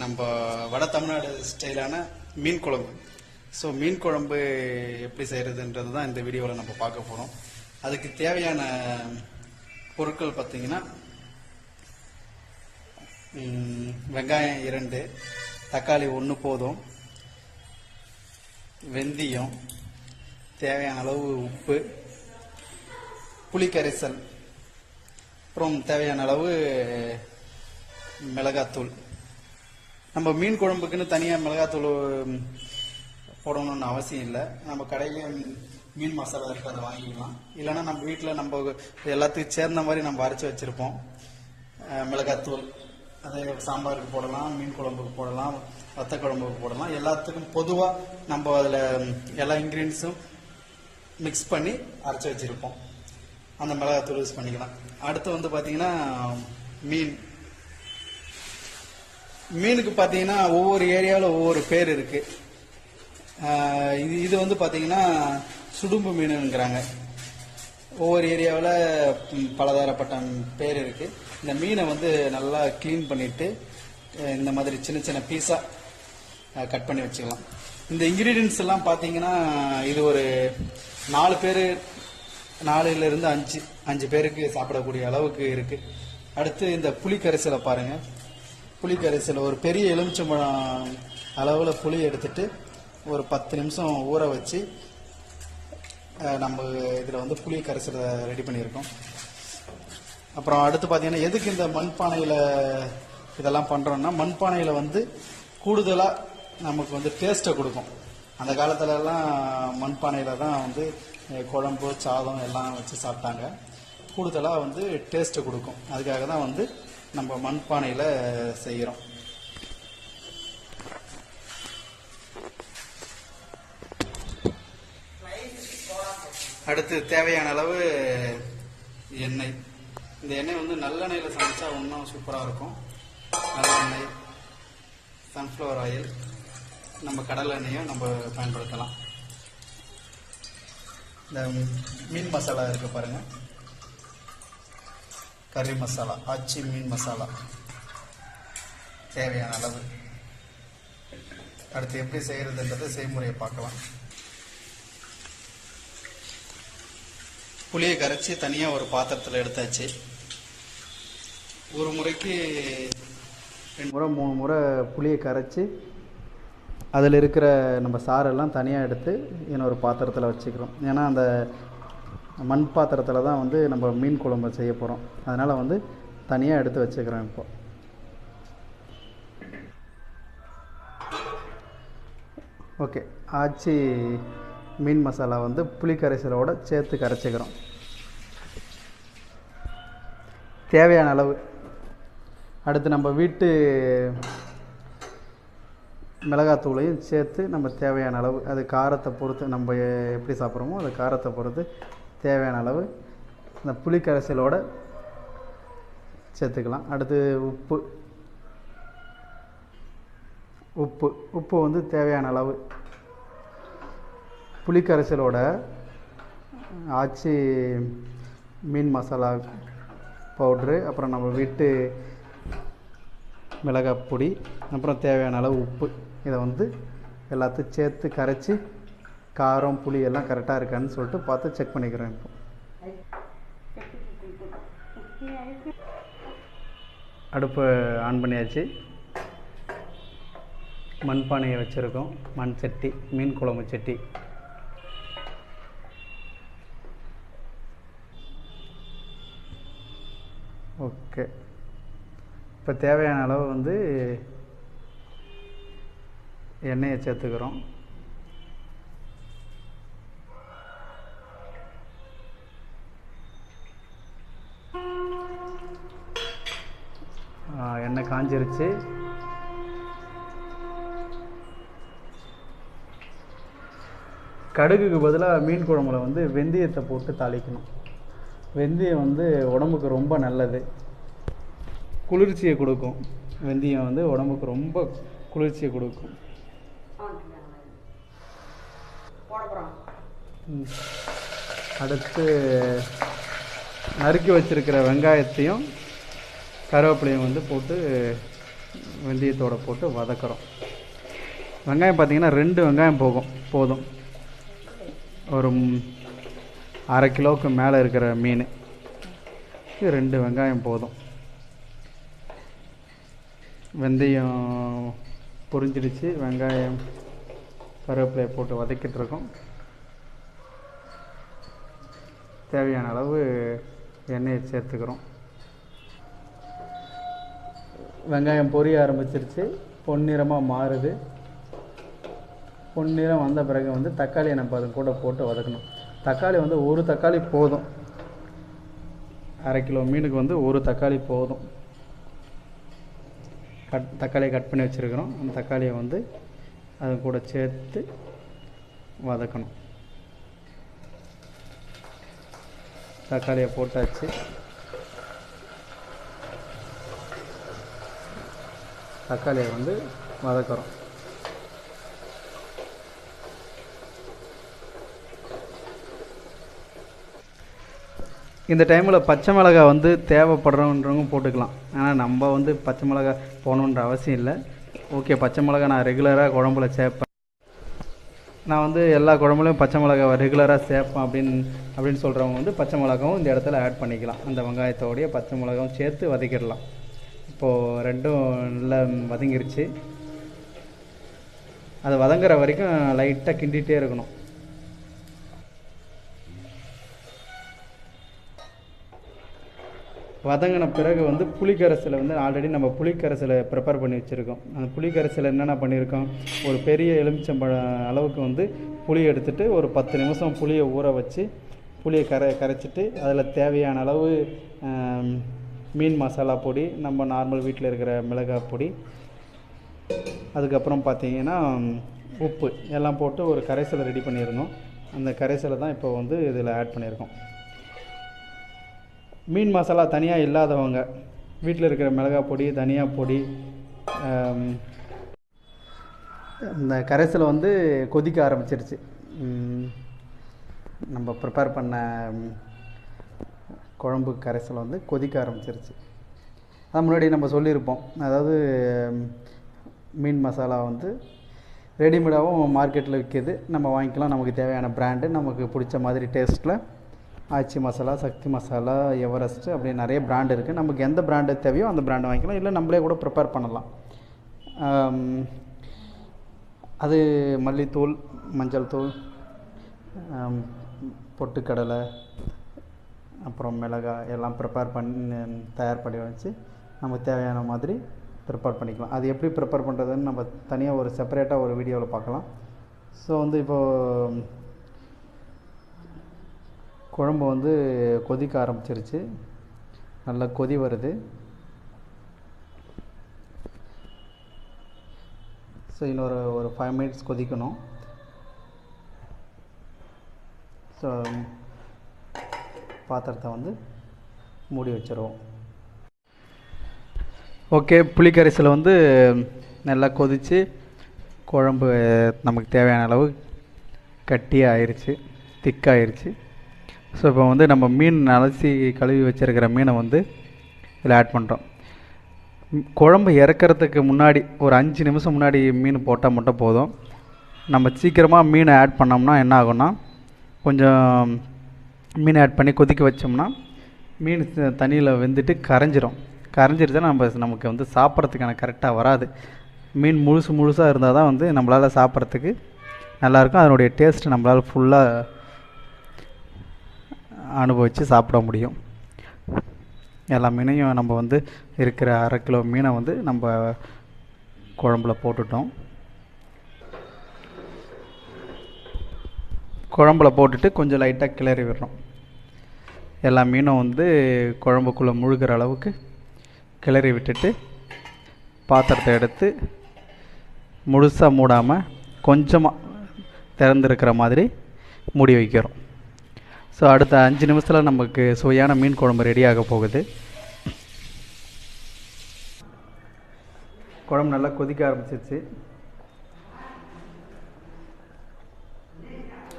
நம்ம வட தமிழ்நாடு ஸ்டைலான மீன் குழம்பு. ஸோ மீன் குழம்பு எப்படி செய்கிறதுன்றது தான் இந்த வீடியோவில் நம்ம பார்க்க போகிறோம். அதுக்கு தேவையான பொருட்கள் பார்த்தீங்கன்னா வெங்காயம் 2, தக்காளி 1 போதும், வெந்தயம், தேவையான அளவு உப்பு, புளி கரைசல், அப்புறம் தேவையான அளவு மிளகாத்தூள். நம்ம மீன் குழம்புக்குன்னு தனியாக மிளகாத்தூள் போடணும்னு அவசியம் இல்லை. நம்ம கடையிலேயே மீன் மசாலா இருக்குது, அதை வாங்கிக்கலாம். இல்லைன்னா நம்ம வீட்டில் நம்ம எல்லாத்துக்கும் சேர்ந்த மாதிரி நம்ம அரைச்சி வச்சுருப்போம். மிளகாத்தூள் அதை சாம்பாருக்கு போடலாம், மீன் குழம்புக்கு போடலாம், வத்த குழம்புக்கு போடலாம். எல்லாத்துக்கும் பொதுவாக நம்ம அதில் எல்லா இன்க்ரீடியன்ஸும் மிக்ஸ் பண்ணி அரைச்சி வச்சுருப்போம். அந்த மிளகாத்தூள் யூஸ் பண்ணிக்கலாம். அடுத்து வந்து பார்த்தீங்கன்னா மீனுக்கு பார்த்தீங்கன்னா ஒவ்வொரு ஏரியாவில் ஒவ்வொரு பேர் இருக்கு. இது வந்து பார்த்தீங்கன்னா சுடும்பு மீனுங்கிறாங்க. ஒவ்வொரு ஏரியாவில் பலதரப்பட்ட பேர் இருக்கு. இந்த மீனை வந்து நல்லா கிளீன் பண்ணிட்டு இந்த மாதிரி சின்ன சின்ன பீஸாக கட் பண்ணி வச்சுக்கலாம். இந்த இன்கிரீடியன்ஸ் எல்லாம் பார்த்தீங்கன்னா இது ஒரு 4 பேர் 4லிருந்து 5 பேருக்கு சாப்பிடக்கூடிய அளவுக்கு இருக்கு. அடுத்து இந்த புளி கரைசலை பாருங்க. புளி கரைசல் ஒரு பெரிய எலுமிச்சம்பழம் அளவில் புளி எடுத்துட்டு ஒரு 10 நிமிஷம் ஊற வச்சு நம்ம இதில் வந்து புளி கரைசலை ரெடி பண்ணியிருக்கோம். அப்புறம் அடுத்து பார்த்தீங்கன்னா எதுக்கு இந்த மண்பானையில் இதெல்லாம் பண்ணுறோன்னா, மண்பானையில் வந்து கூடுதலாக நமக்கு வந்து டேஸ்ட்டை கொடுக்கும். அந்த காலத்துலலாம் மண்பானையில் தான் வந்து குழம்பு சாதம் எல்லாம் வச்சு சாப்பிட்டாங்க. கூடுதலாக வந்து டேஸ்ட்டை கொடுக்கும். அதுக்காக தான் வந்து நம்ம மண்பானையில் செய்கிறோம். அடுத்து தேவையான அளவு எண்ணெய். இந்த எண்ணெய் வந்து நல்லெண்ணெயில் சமைச்சா இன்னும் சூப்பராக இருக்கும். நல்லெண்ணெய், சன்ஃப்ளவர் ஆயில், நம்ம கடலை எண்ணெயும் நம்ம பயன்படுத்தலாம். இந்த மீன் மசாலா இருக்கு பாருங்க, கறி மசாலா, ஆச்சி மீன் மசாலா தேவையான அளவு. அடுத்து எப்படி செய்யறதுன்றதை செய்முறையை பார்க்கலாம். புளியை கரைச்சி தனியாக ஒரு பாத்திரத்தில் எடுத்தாச்சு. ஒரு முறைக்கு 2 முறை 3 முறை புளியை கரைச்சி அதில் இருக்கிற நம்ம சாரெல்லாம் தனியாக எடுத்து இன்னொரு பாத்திரத்தில் வச்சுக்கிறோம். ஏன்னா அந்த மண் பாத்திரத்தில் தான் வந்து நம்ம மீன் குழம்பு செய்ய போகிறோம். அதனால் வந்து தனியாக எடுத்து வச்சுக்கிறோம். இப்போ ஓகே, ஆச்சி மீன் மசாலா வந்து புளி கரைசலோடு சேர்த்து கரைச்சிக்கிறோம். தேவையான அளவு. அடுத்து நம்ம வீட்டு மிளகாத்தூளையும் சேர்த்து நம்ம தேவையான அளவு, அது காரத்தை பொறுத்து நம்ம எப்படி சாப்பிட்றோமோ அது காரத்தை பொறுத்து தேவையான அளவு இந்த புளி கரைசலோடு சேர்த்துக்கலாம். அடுத்து உப்பு வந்து தேவையான அளவு. புளி கரைசலோட ஆச்சி மீன் மசாலா பவுட்ரு, அப்புறம் நம்ம வீட்டு மிளகாய் பொடி, அப்புறம் தேவையான அளவு உப்பு, இதை வந்து எல்லாத்தையும் சேர்த்து கரைச்சி காரம் புளி எல்லாம் கரெக்டாக இருக்கான்னு சொல்லிட்டு பார்த்து செக் பண்ணிக்கிறேன். இப்போ அடுப்பை ஆன் பண்ணியாச்சு. மண்பானையை வச்சுருக்கோம். மண் சட்டி, மீன் குழம்பு சட்டி. ஓகே, இப்போ தேவையான அளவு வந்து எண்ணெயை சேர்த்துக்கிறோம். எண்ணெய் காஞ்சிருச்சு. கடுகுக்கு பதிலாக மீன் குழம்புல வந்து வெந்தயத்தை போட்டு தாளிக்கணும். வெந்தயம் வந்து உடம்புக்கு ரொம்ப நல்லது, குளிர்ச்சியை கொடுக்கும். வெந்தயம் வந்து உடம்புக்கு ரொம்ப குளிர்ச்சியை கொடுக்கும். அடுத்து நறுக்கி வச்சிருக்கிற வெங்காயத்தையும் கருவேப்பிலையும் வந்து போட்டு வெந்தயத்தோடு போட்டு வதக்குறோம். வெங்காயம் பார்த்திங்கன்னா 2 வெங்காயம் போதும். ஒரு அரை கிலோவுக்கு மேலே இருக்கிற மீன் 2 வெங்காயம் போதும். வெந்தயம் பொரிஞ்சிடுச்சு, வெங்காயம் கருவேப்பிலையை போட்டு வதக்கிட்டு இருக்கோம். தேவையான அளவு எண்ணெயை சேர்த்துக்கிறோம். வெங்காயம் பொரிய ஆரம்பிச்சிருச்சு, பொன்னிறமாக மாறுது. பொன்னிறம் வந்த பிறகு வந்து தக்காளியை நம்ம அது கூட போட்டு வதக்கணும். தக்காளி வந்து ஒரு தக்காளி போதும். அரை கிலோ மீனுக்கு வந்து ஒரு தக்காளி போதும். தக்காளியை கட் பண்ணி வச்சுருக்கிறோம். அந்த தக்காளியை வந்து அது கூட சேர்த்து வதக்கணும். தக்காளியை போட்டாச்சு. தக்காளியை வந்து வதக்குறோம். இந்த டைமில் பச்சை மிளகாய் வந்து தேவைப்படுறவன்றவங்க போட்டுக்கலாம். ஆனால் நம்ம வந்து பச்சை மிளகாய் போகணுன்ற அவசியம் இல்லை. ஓகே, பச்சை மிளகாய் நான் ரெகுலராக குழம்புல சேர்ப்பேன். நான் வந்து எல்லா குழம்புலையும் பச்சை மிளகாய் ரெகுலராக சேர்ப்பேன் அப்படின்னு சொல்கிறவங்க வந்து பச்சை மிளகாவும் இந்த இடத்துல ஆட் பண்ணிக்கலாம். அந்த வெங்காயத்தோடைய பச்சை மிளகாவும் சேர்த்து வதக்கிடலாம். இப்போது ரெண்டும் நல்லா வதங்கிருச்சு. அது வதங்குற வரைக்கும் லைட்டாக கிண்டிகிட்டே இருக்கணும். வதங்கின பிறகு வந்து புளிக்கரைசலை வந்து ஆல்ரெடி நம்ம புளிக்கரைசலை ப்ரிப்பேர் பண்ணி வச்சுருக்கோம். அந்த புளிக்கரைசலை என்னென்ன பண்ணியிருக்கோம், ஒரு பெரிய எலுமிச்சம்பழம் அளவுக்கு வந்து புளி எடுத்துகிட்டு ஒரு 10 நிமிஷம் புளியை ஊற வச்சு புளியை கரைச்சிட்டு அதில் தேவையான அளவு மீன் மசாலா பொடி, நம்ம நார்மல் வீட்டில் இருக்கிற மிளகாய் பொடி, அதுக்கப்புறம் பார்த்திங்கன்னா உப்பு எல்லாம் போட்டு ஒரு கரைசலை ரெடி பண்ணியிருந்தோம். அந்த கரைசலை தான் இப்போ வந்து இதில் ஆட் பண்ணியிருக்கோம். மீன் மசாலா தனியாக இல்லாதவங்க வீட்டில் இருக்கிற மிளகாய் பொடி, தனியா பொடி, இந்த கரைசலை வந்து கொதிக்க ஆரம்பிச்சிருச்சு. நம்ம ப்ரிப்பேர் பண்ண குழம்பு கரைசல் வந்து கொதிக்க ஆரம்பிச்சிருச்சு. அது முன்னாடி நம்ம சொல்லியிருப்போம். அதாவது மீன் மசாலா வந்து ரெடிமேடாகவும் மார்க்கெட்டில் விற்கிது, நம்ம வாங்கிக்கலாம். நமக்கு தேவையான பிராண்டு, நமக்கு பிடிச்ச மாதிரி டேஸ்ட்டில் ஆச்சி மசாலா, சக்தி மசாலா, எவரெஸ்ட்டு அப்படி நிறைய பிராண்டு இருக்குது. நமக்கு எந்த பிராண்டு தேவையோ அந்த பிராண்டை வாங்கிக்கலாம். இல்லை நம்மளே கூட ப்ரிப்பேர் பண்ணலாம். அது மல்லித்தூள், மஞ்சள் தூள், பொட்டுக்கடலை, அப்புறம் மிளகாய் எல்லாம் தயார் பண்ணி வச்சு நமக்கு தேவையான மாதிரி ப்ரிப்பேர் பண்ணிக்கலாம். அது எப்படி ப்ரிப்பேர் பண்ணுறதுன்னு நம்ம தனியாக ஒரு செப்பரேட்டாக ஒரு வீடியோவில் பார்க்கலாம். ஸோ வந்து இப்போது குழம்பு வந்து கொதிக்க ஆரம்பிச்சிருச்சு, நல்லா கொதி வருது. ஸோ இன்னொரு 5 மினிட்ஸ் கொதிக்கணும். ஸோ பாத்திரத்தை வந்து மூடி வச்சிருவோம். ஓகே, புளிக்கரைசல் வந்து நல்லா கொதித்து குழம்பு நமக்கு தேவையான அளவு கட்டியாக ஆயிடுச்சு, திக்காயிருச்சு. ஸோ இப்போ வந்து நம்ம மீன் அலசி கழுவி வச்சுருக்கிற மீனை வந்து இதில் ஆட் பண்ணுறோம். குழம்பு இறக்கிறதுக்கு முன்னாடி ஒரு 5 நிமிஷம் முன்னாடி மீன் போட்டால் மட்டும் போதும். நம்ம சீக்கிரமாக மீனை ஆட் பண்ணோம்னா என்ன ஆகும்னா, கொஞ்சம் மீன் ஆட் பண்ணி கொதிக்க வச்சோம்னா மீன் தண்ணியில் வெந்துட்டு கரைஞ்சிருச்சா நமக்கு வந்து சாப்பிட்றதுக்கான கரெக்டாக வராது. மீன் முழுசாக இருந்தால் தான் வந்து நம்மளால் சாப்பிட்றதுக்கு நல்லாயிருக்கும். அதனுடைய டேஸ்ட்டு நம்மளால் ஃபுல்லாக அனுபவித்து சாப்பிட முடியும். எல்லா மீனையும் நம்ம வந்து இருக்கிற அரை கிலோ மீனை வந்து நம்ம குழம்புல போட்டுட்டோம். குழம்புல போட்டுட்டு கொஞ்சம் லைட்டாக கிளறி விடுறோம். எல்லா மீனும் வந்து குழம்புக்குள்ளே முழுகிற அளவுக்கு கிளறி விட்டுட்டு பாத்திரத்தை எடுத்து முழுசாக மூடாமல் கொஞ்சமாக திறந்துருக்கிற மாதிரி மூடி வைக்கிறோம். ஸோ அடுத்த 5 நிமிஷத்தில் நமக்கு சுவையான மீன் குழம்பு ரெடியாக போகுது. குழம்பு நல்லா கொதிக்க ஆரம்பிச்சிருச்சு.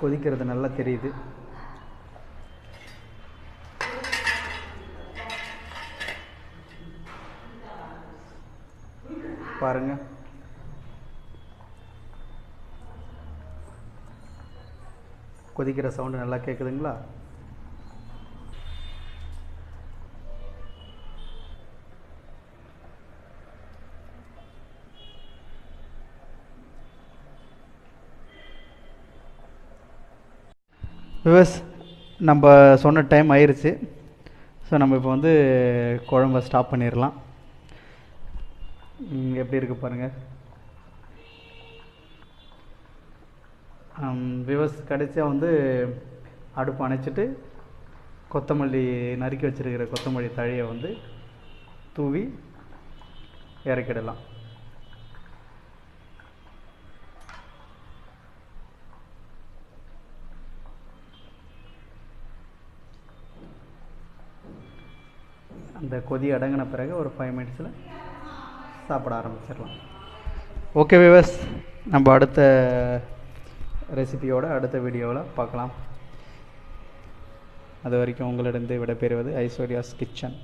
கொதிக்கிறது நல்லா தெரியுது. பாருங்கள். கொதிக்கிற சவுண்டு நல்லா கேட்குதுங்களா? விவஸ், நம்ம சொன்ன டைம் ஆயிடுச்சு. ஸோ நம்ம இப்போ வந்து குழம்ப ஸ்டாப் பண்ணிடலாம். எப்படி இருக்குது பாருங்கள். விவஸ் கடைசியாக வந்து அடுப்பு அணைச்சிட்டு கொத்தமல்லி நறுக்கி வச்சுருக்கிற கொத்தமல்லி தழையை வந்து தூவி இறக்கிடலாம். அந்த கொதி அடங்கின பிறகு ஒரு 5 மினிட்ஸில் சாப்பிட ஆரம்பிச்சிடலாம். ஓகே விவஸ், நம்ம அடுத்த ரெசிபியோட அடுத்த வீடியோவில் பார்க்கலாம். அது வரைக்கும் உங்களிடம் விடைபெறுவது ஐஸ்வர்யாஸ் கிச்சன்.